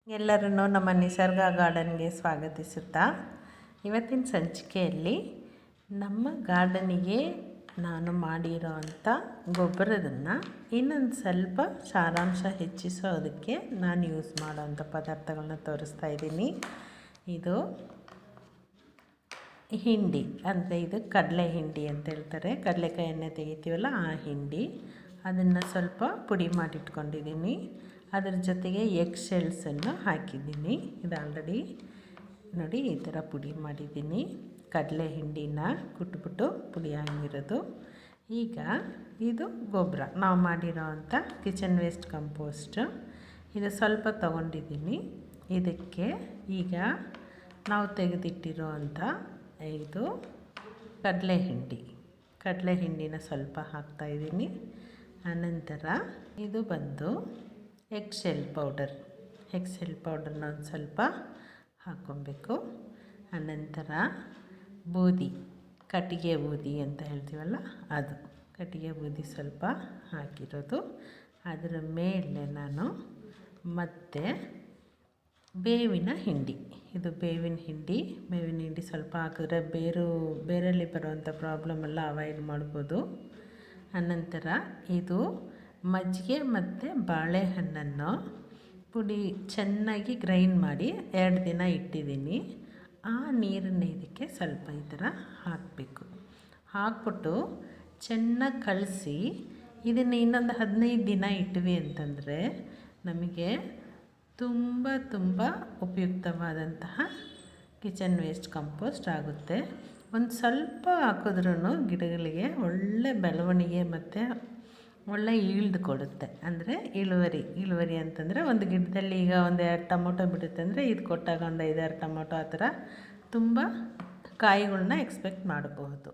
ಎಲ್ಲರನ್ನೂ ನಮ್ಮ ನಿಸರ್ಗ ಗಾರ್ಡನ್ಗೆ ಸ್ವಾಗತಿಸುತ್ತಾ ಇವತ್ತಿನ ಸಂಚಿಕೆಯಲ್ಲಿ ನಮ್ಮ ಗಾರ್ಡನಿಗೆ ನಾನು ಮಾಡಿರೋ ಅಂಥ ಗೊಬ್ಬರದನ್ನು ಇನ್ನೊಂದು ಸ್ವಲ್ಪ ಸಾರಾಂಶ ಹೆಚ್ಚಿಸೋದಕ್ಕೆ ನಾನು ಯೂಸ್ ಮಾಡೋವಂಥ ಪದಾರ್ಥಗಳನ್ನ ತೋರಿಸ್ತಾ ಇದ್ದೀನಿ. ಇದು ಹಿಂಡಿ ಅಂದರೆ ಇದು ಕಡಲೆ ಹಿಂಡಿ ಅಂತ ಹೇಳ್ತಾರೆ. ಕಡಲೆಕಾಯಿ ಎಣ್ಣೆ ತೆಗಿತೀವಲ್ಲ ಆ ಹಿಂಡಿ, ಅದನ್ನು ಸ್ವಲ್ಪ ಪುಡಿ ಮಾಡಿಟ್ಕೊಂಡಿದ್ದೀನಿ. ಅದರ ಜೊತೆಗೆ ಎಗ್ ಶೆಲ್ಸನ್ನು ಹಾಕಿದ್ದೀನಿ. ಇದು ಆಲ್ರೆಡಿ ನೋಡಿ ಈ ಥರ ಪುಡಿ ಮಾಡಿದ್ದೀನಿ. ಕಡಲೆ ಹಿಂಡಿನ ಕುಟ್ಬಿಟ್ಟು ಪುಡಿ ಆಗಿರೋದು. ಈಗ ಇದು ಗೊಬ್ಬರ ನಾವು ಮಾಡಿರೋ ಅಂಥ ಕಿಚನ್ ವೇಸ್ಟ್ ಕಂಪೋಸ್ಟ್. ಇದು ಸ್ವಲ್ಪ ತೊಗೊಂಡಿದ್ದೀನಿ. ಇದಕ್ಕೆ ಈಗ ನಾವು ತೆಗೆದಿಟ್ಟಿರೋ ಅಂಥ ಇದು ಕಡಲೆ ಹಿಂಡಿನ ಸ್ವಲ್ಪ ಹಾಕ್ತಾಯಿದ್ದೀನಿ. ಆನಂತರ ಇದು ಬಂದು ಎಗ್ ಶೆಲ್ ಪೌಡರ್ನ ಒಂದು ಸ್ವಲ್ಪ ಹಾಕ್ಕೊಬೇಕು. ಆನಂತರ ಬೂದಿ, ಕಟ್ಟಿಗೆ ಬೂದಿ ಅಂತ ಹೇಳ್ತೀವಲ್ಲ ಅದು, ಕಟ್ಟಿಗೆ ಬೂದಿ ಸ್ವಲ್ಪ ಹಾಕಿರೋದು. ಅದರ ಮೇಲೆ ನಾನು ಮತ್ತೆ ಬೇವಿನ ಹಿಂಡಿ, ಇದು ಬೇವಿನ ಹಿಂಡಿ ಸ್ವಲ್ಪ ಹಾಕಿದ್ರೆ ಬೇರಲ್ಲಿ ಬರುವಂಥ ಪ್ರಾಬ್ಲಮೆಲ್ಲ ಅವಾಯ್ಡ್ ಮಾಡ್ಬೋದು. ಆನಂತರ ಇದು ಮಜ್ಜಿಗೆ ಮತ್ತು ಬಾಳೆಹಣ್ಣನ್ನು ಪುಡಿ ಚೆನ್ನಾಗಿ ಗ್ರೈಂಡ್ ಮಾಡಿ 2 ದಿನ ಇಟ್ಟಿದ್ದೀನಿ. ಆ ನೀರನ್ನು ಇದಕ್ಕೆ ಸ್ವಲ್ಪ ಈ ಥರ ಹಾಕಬೇಕು. ಹಾಕ್ಬಿಟ್ಟು ಚೆನ್ನಾಗಿ ಕಲಸಿ ಇದನ್ನು ಇನ್ನೊಂದು 15 ದಿನ ಇಟ್ವಿ ಅಂತಂದರೆ ನಮಗೆ ತುಂಬ ಉಪಯುಕ್ತವಾದಂತಹ ಕಿಚನ್ ವೇಸ್ಟ್ ಕಂಪೋಸ್ಟ್ ಆಗುತ್ತೆ. ಒಂದು ಸ್ವಲ್ಪ ಹಾಕಿದ್ರೂ ಗಿಡಗಳಿಗೆ ಒಳ್ಳೆ ಬೆಳವಣಿಗೆ ಮತ್ತು ಒಳ್ಳೆ ಈಲ್ಡ್ ಕೊಡುತ್ತೆ. ಅಂದರೆ ಇಳುವರಿ ಅಂತಂದರೆ ಒಂದು ಗಿಡದಲ್ಲಿ ಈಗ ಒಂದು 2 ಟೊಮೊಟೊ ಬಿಡುತ್ತೆ ಅಂದರೆ ಇದು ಕೊಟ್ಟಾಗ ಒಂದು 5-6 ಟೊಮೊಟೊ ಆ ಥರ ತುಂಬ ಕಾಯಿಗಳನ್ನ ಎಕ್ಸ್ಪೆಕ್ಟ್ ಮಾಡಬಹುದು.